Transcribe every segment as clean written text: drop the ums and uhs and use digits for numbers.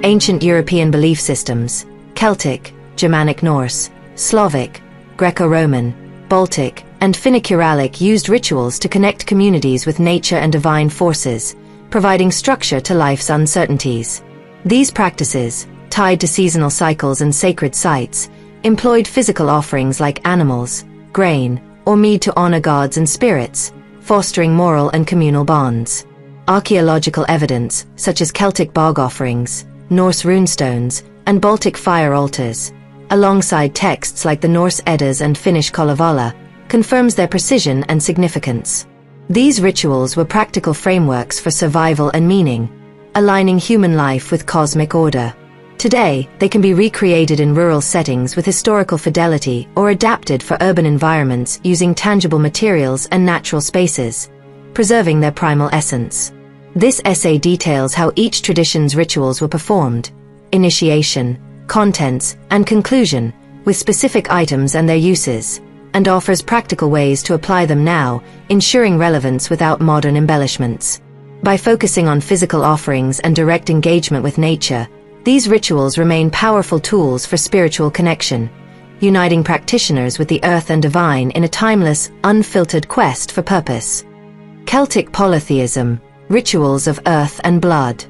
Ancient European belief systems: Celtic, Germanic Norse, Slavic, Greco-Roman, Baltic, and Finnic used rituals to connect communities with nature and divine forces, providing structure to life's uncertainties. These practices, tied to seasonal cycles and sacred sites, employed physical offerings like animals, grain, or mead to honor gods and spirits, fostering moral and communal bonds. Archaeological evidence, such as Celtic bog offerings, Norse runestones, and Baltic fire altars, alongside texts like the Norse Eddas and Finnish Kalevala, confirms their precision and significance. These rituals were practical frameworks for survival and meaning, aligning human life with cosmic order. Today, they can be recreated in rural settings with historical fidelity or adapted for urban environments using tangible materials and natural spaces, preserving their primal essence. This essay details how each tradition's rituals were performed: initiation, contents, and conclusion, with specific items and their uses, and offers practical ways to apply them now, ensuring relevance without modern embellishments. By focusing on physical offerings and direct engagement with nature, these rituals remain powerful tools for spiritual connection, uniting practitioners with the earth and divine in a timeless, unfiltered quest for purpose. Celtic polytheism, rituals of earth and blood.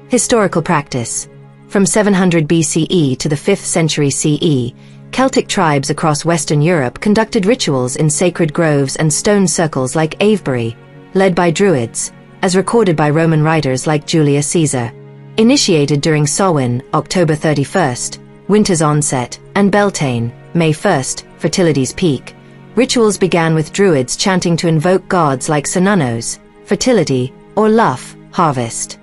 Historical practice. From 700 BCE to the 5th century CE, Celtic tribes across Western Europe conducted rituals in sacred groves and stone circles like Avebury, led by Druids, as recorded by Roman writers like Julius Caesar. Initiated during Samhain, October 31st, winter's onset, and Beltane, May 1st, fertility's peak, rituals began with Druids chanting to invoke gods like Cernunnos, fertility, or Lugh, harvest.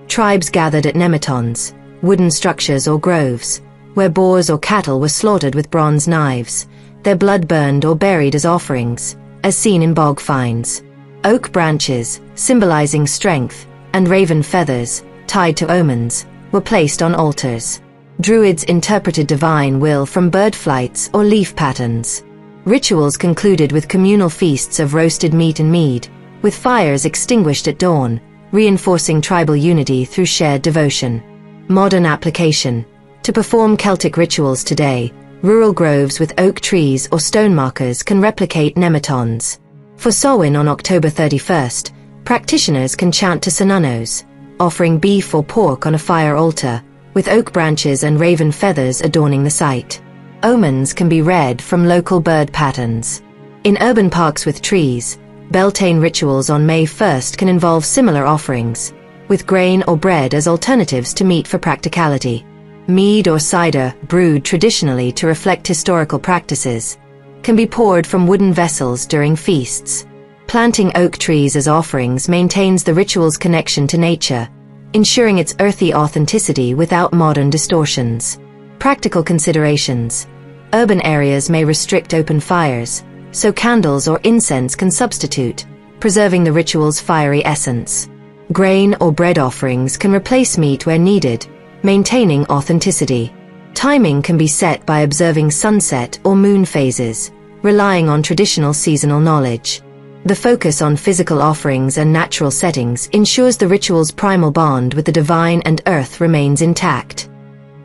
Tribes gathered at nematons, wooden structures or groves, where boars or cattle were slaughtered with bronze knives, their blood burned or buried as offerings, as seen in bog finds. Oak branches, symbolizing strength, and raven feathers, tied to omens, were placed on altars. Druids interpreted divine will from bird flights or leaf patterns. Rituals concluded with communal feasts of roasted meat and mead, with fires extinguished at dawn, reinforcing tribal unity through shared devotion. Modern application. To perform Celtic rituals today, rural groves with oak trees or stone markers can replicate nematons. For Samhain on October 31st, practitioners can chant to Cernunnos, offering beef or pork on a fire altar, with oak branches and raven feathers adorning the site. Omens can be read from local bird patterns. In urban parks with trees, Beltane rituals on May 1st can involve similar offerings, with grain or bread as alternatives to meat for practicality. Mead or cider, brewed traditionally to reflect historical practices, can be poured from wooden vessels during feasts. Planting oak trees as offerings maintains the ritual's connection to nature, ensuring its earthy authenticity without modern distortions. Practical considerations. Urban areas may restrict open fires, so candles or incense can substitute, preserving the ritual's fiery essence. Grain or bread offerings can replace meat where needed, maintaining authenticity. Timing can be set by observing sunset or moon phases, relying on traditional seasonal knowledge. The focus on physical offerings and natural settings ensures the ritual's primal bond with the divine and earth remains intact.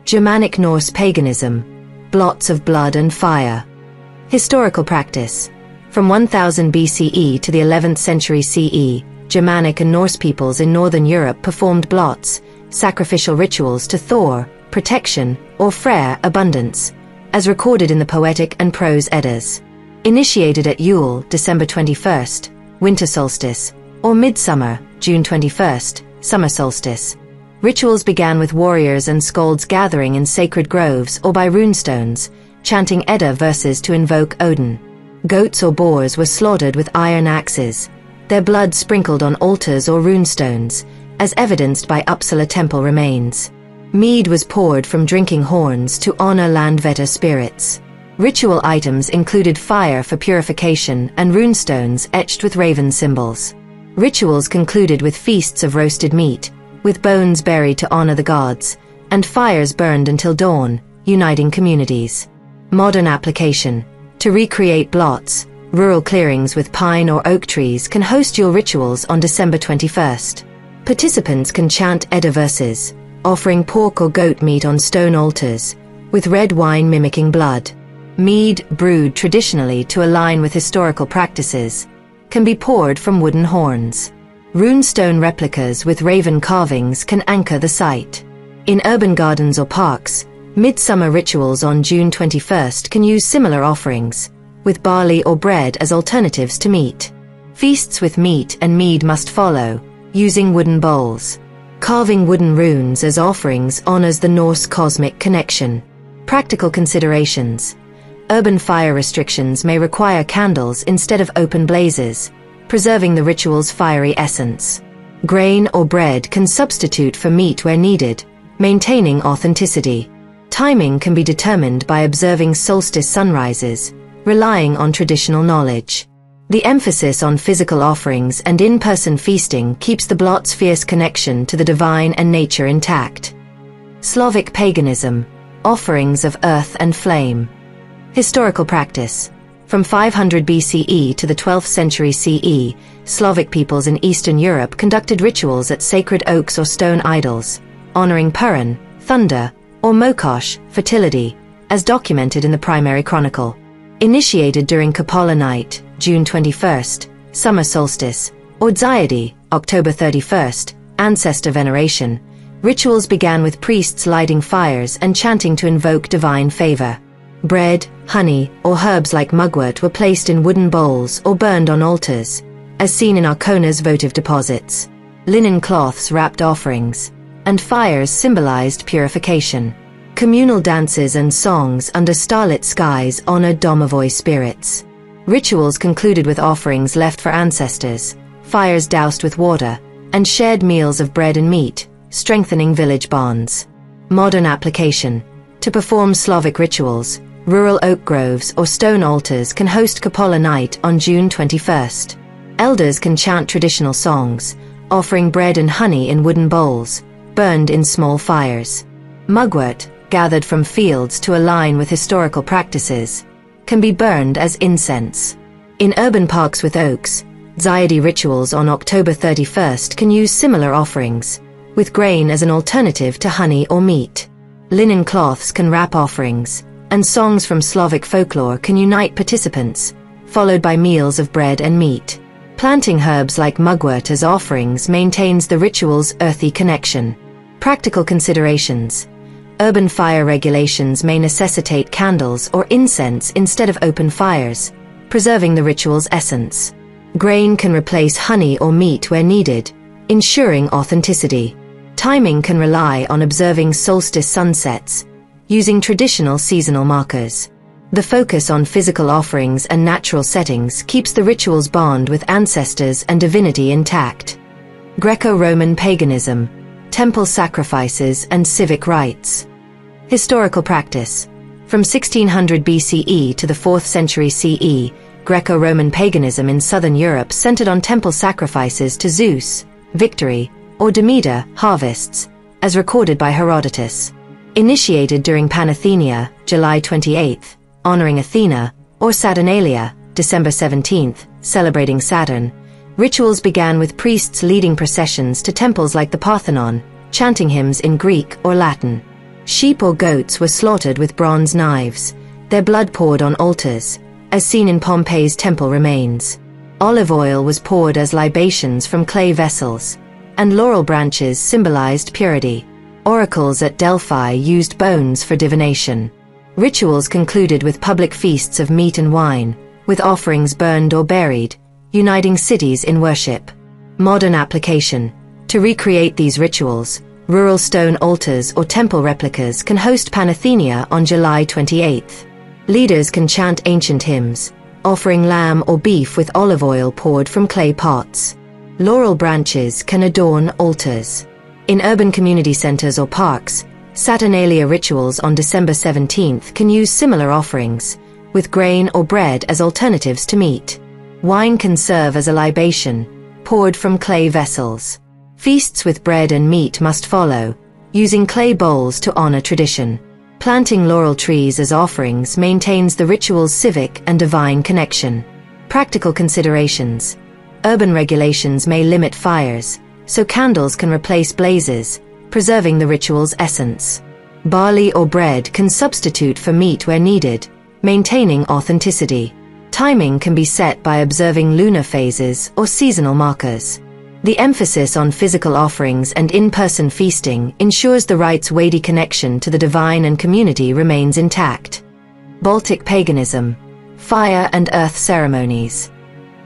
Germanic Norse paganism, blots of blood and fire. Historical practice. From 1000 BCE to the 11th century CE, Germanic and Norse peoples in northern Europe performed blots, sacrificial rituals to Thor, protection, or Freyr, abundance, as recorded in the poetic and prose Eddas. Initiated at Yule, December 21st, winter solstice, or midsummer, June 21st, summer solstice. Rituals began with warriors and skalds gathering in sacred groves or by runestones, chanting Edda verses to invoke Odin. Goats or boars were slaughtered with iron axes, their blood sprinkled on altars or runestones, as evidenced by Uppsala temple remains. Mead was poured from drinking horns to honor Landvetter spirits. Ritual items included fire for purification and runestones etched with raven symbols. Rituals concluded with feasts of roasted meat, with bones buried to honor the gods, and fires burned until dawn, uniting communities. Modern application. To recreate blots, rural clearings with pine or oak trees can host Yule rituals on December 21st. Participants can chant Edda verses, offering pork or goat meat on stone altars, with red wine mimicking blood. Mead, brewed traditionally to align with historical practices, can be poured from wooden horns. Runestone replicas with raven carvings can anchor the site. In urban gardens or parks, midsummer rituals on June 21st can use similar offerings, with barley or bread as alternatives to meat. Feasts with meat and mead must follow, using wooden bowls. Carving wooden runes as offerings honors the Norse cosmic connection. Practical considerations. Urban fire restrictions may require candles instead of open blazes, preserving the ritual's fiery essence. Grain or bread can substitute for meat where needed, maintaining authenticity. Timing can be determined by observing solstice sunrises, relying on traditional knowledge. The emphasis on physical offerings and in-person feasting keeps the blot's fierce connection to the divine and nature intact. Slavic paganism, offerings of earth and flame. Historical practice. From 500 BCE to the 12th century CE, Slavic peoples in Eastern Europe conducted rituals at sacred oaks or stone idols, honoring Purin, thunder, or Mokosh, fertility, as documented in the primary chronicle. Initiated during Cupola night, June 21st, summer solstice, or Dziady, October 31st, ancestor veneration, rituals began with priests lighting fires and chanting to invoke divine favor. Bread, honey, or herbs like mugwort were placed in wooden bowls or burned on altars, as seen in Arcona's votive deposits. Linen cloths wrapped offerings, and fires symbolized purification. Communal dances and songs under starlit skies honored domovoi spirits. Rituals concluded with offerings left for ancestors, fires doused with water, and shared meals of bread and meat, strengthening village bonds. Modern application. To perform Slavic rituals, rural oak groves or stone altars can host Cupola night on June 21st. Elders can chant traditional songs, offering bread and honey in wooden bowls, burned in small fires. Mugwort, gathered from fields to align with historical practices, can be burned as incense. In urban parks with oaks, Dziady rituals on October 31st can use similar offerings, with grain as an alternative to honey or meat. Linen cloths can wrap offerings, and songs from Slavic folklore can unite participants, followed by meals of bread and meat. Planting herbs like mugwort as offerings maintains the ritual's earthy connection. Practical considerations. Urban fire regulations may necessitate candles or incense instead of open fires, preserving the ritual's essence. Grain can replace honey or meat where needed, ensuring authenticity. Timing can rely on observing solstice sunsets, using traditional seasonal markers. The focus on physical offerings and natural settings keeps the ritual's bond with ancestors and divinity intact. Greco-Roman paganism, temple sacrifices and civic rites. Historical practice. From 1600 BCE to the 4th century CE, Greco-Roman paganism in southern Europe centered on temple sacrifices to Zeus, victory, or Demeter, harvests, as recorded by Herodotus. Initiated during Panathenaea, July 28th, honoring Athena, or Saturnalia, December 17th, celebrating Saturn, rituals began with priests leading processions to temples like the Parthenon, chanting hymns in Greek or Latin. Sheep or goats were slaughtered with bronze knives, their blood poured on altars, as seen in Pompeii's temple remains. Olive oil was poured as libations from clay vessels, and laurel branches symbolized purity. Oracles at Delphi used bones for divination. Rituals concluded with public feasts of meat and wine, with offerings burned or buried, uniting cities in worship. Modern application. To recreate these rituals, rural stone altars or temple replicas can host Panathenaea on July 28th. Leaders can chant ancient hymns, offering lamb or beef with olive oil poured from clay pots. Laurel branches can adorn altars. In urban community centers or parks, Saturnalia rituals on December 17th can use similar offerings, with grain or bread as alternatives to meat. Wine can serve as a libation, poured from clay vessels. Feasts with bread and meat must follow, using clay bowls to honor tradition. Planting laurel trees as offerings maintains the ritual's civic and divine connection. Practical considerations. Urban regulations may limit fires, so candles can replace blazes, preserving the ritual's essence. Barley or bread can substitute for meat where needed, maintaining authenticity. Timing can be set by observing lunar phases or seasonal markers. The emphasis on physical offerings and in-person feasting ensures the rite's weighty connection to the divine and community remains intact. Baltic paganism, fire and earth ceremonies.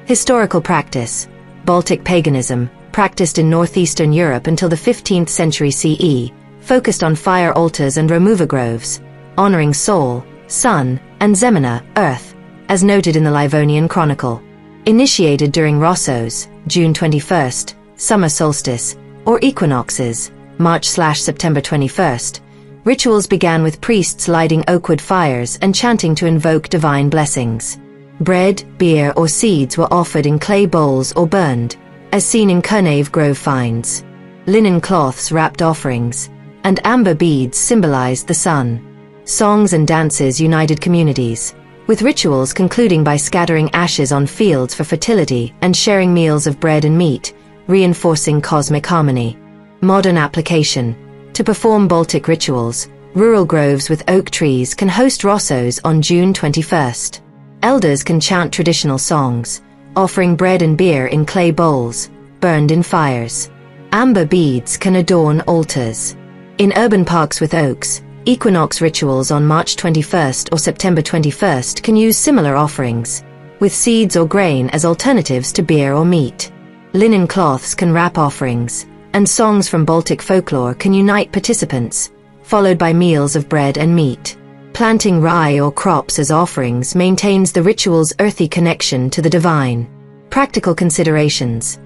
Historical practice. Baltic paganism, practiced in northeastern Europe until the 15th century CE, focused on fire altars and remover groves, honoring Sol, sun, and Zemina, earth, as noted in the Livonian Chronicle. Initiated during Rossos, June 21st, summer solstice, or equinoxes, March/September 21st, rituals began with priests lighting oakwood fires and chanting to invoke divine blessings. Bread, beer, or seeds were offered in clay bowls or burned, as seen in Kernave Grove finds. Linen cloths wrapped offerings, and amber beads symbolized the sun. Songs and dances united communities, with rituals concluding by scattering ashes on fields for fertility and sharing meals of bread and meat, reinforcing cosmic harmony. Modern application. To perform Baltic rituals, rural groves with oak trees can host Rossos on June 21st. Elders can chant traditional songs, offering bread and beer in clay bowls, burned in fires. Amber beads can adorn altars. In urban parks with oaks, equinox rituals on March 21st or September 21st can use similar offerings, with seeds or grain as alternatives to beer or meat. Linen cloths can wrap offerings, and songs from Baltic folklore can unite participants, followed by meals of bread and meat. Planting rye or crops as offerings maintains the ritual's earthy connection to the divine. Practical considerations.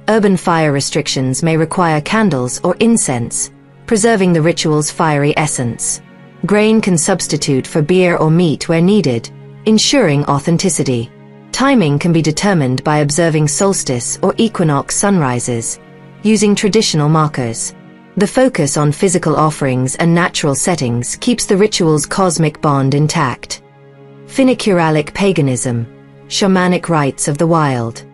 Urban fire restrictions may require candles or incense, preserving the ritual's fiery essence. Grain can substitute for beer or meat where needed, ensuring authenticity. Timing can be determined by observing solstice or equinox sunrises, using traditional markers. The focus on physical offerings and natural settings keeps the ritual's cosmic bond intact. Finnic paganism, shamanic rites of the wild.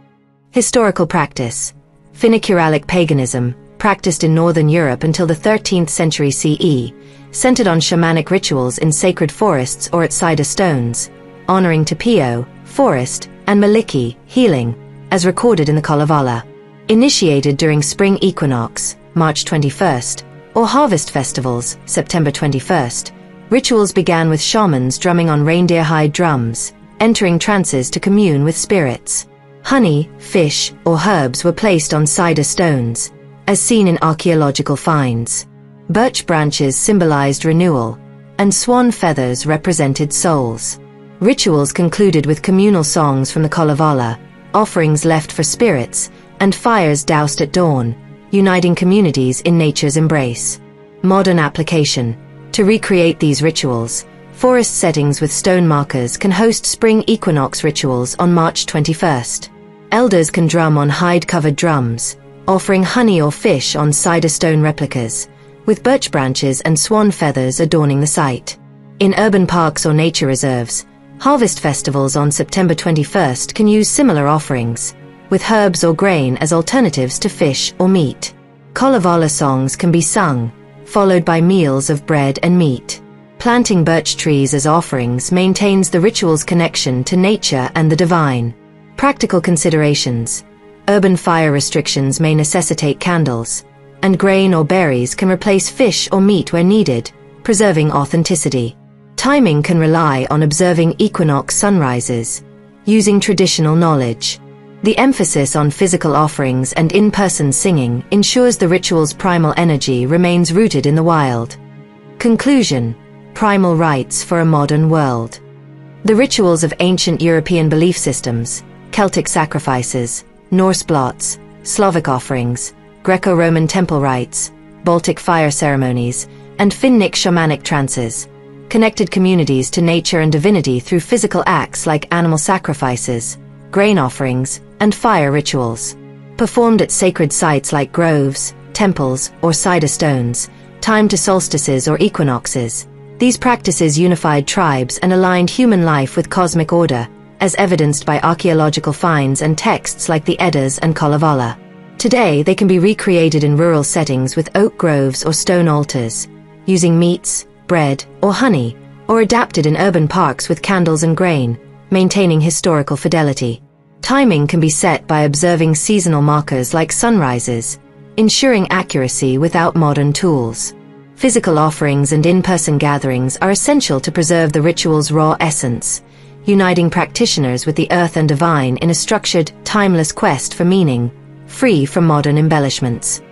Historical practice. Finnic paganism, practiced in northern Europe until the 13th century CE, centered on shamanic rituals in sacred forests or at Sida stones, honoring Tapio, forest, and Maliki, healing, as recorded in the Kalevala. Initiated during spring equinox, March 21st, or harvest festivals, September 21st, rituals began with shamans drumming on reindeer-hide drums, entering trances to commune with spirits. Honey, fish, or herbs were placed on Sida stones, as seen in archaeological finds. Birch branches symbolized renewal, and swan feathers represented souls. Rituals concluded with communal songs from the Kalevala, offerings left for spirits, and fires doused at dawn, uniting communities in nature's embrace. Modern application. To recreate these rituals, forest settings with stone markers can host spring equinox rituals on March 21st. Elders can drum on hide-covered drums, offering honey or fish on Sida stone replicas, with birch branches and swan feathers adorning the site. In urban parks or nature reserves, harvest festivals on September 21st can use similar offerings, with herbs or grain as alternatives to fish or meat. Kalevala songs can be sung, followed by meals of bread and meat. Planting birch trees as offerings maintains the ritual's connection to nature and the divine. Practical considerations. Urban fire restrictions may necessitate candles, and grain or berries can replace fish or meat where needed, preserving authenticity. Timing can rely on observing equinox sunrises, using traditional knowledge. The emphasis on physical offerings and in-person singing ensures the ritual's primal energy remains rooted in the wild. Conclusion. Primal rites for a modern world. The rituals of ancient European belief systems, Celtic sacrifices, Norse blots, Slavic offerings, Greco-Roman temple rites, Baltic fire ceremonies, and Finnic shamanic trances, connected communities to nature and divinity through physical acts like animal sacrifices, grain offerings, and fire rituals. Performed at sacred sites like groves, temples, or Sida stones, timed to solstices or equinoxes, these practices unified tribes and aligned human life with cosmic order, as evidenced by archaeological finds and texts like the Eddas and Kalevala. Today, they can be recreated in rural settings with oak groves or stone altars, using meats, bread, or honey, or adapted in urban parks with candles and grain, maintaining historical fidelity. Timing can be set by observing seasonal markers like sunrises, ensuring accuracy without modern tools. Physical offerings and in-person gatherings are essential to preserve the ritual's raw essence, uniting practitioners with the earth and divine in a structured, timeless quest for meaning, free from modern embellishments.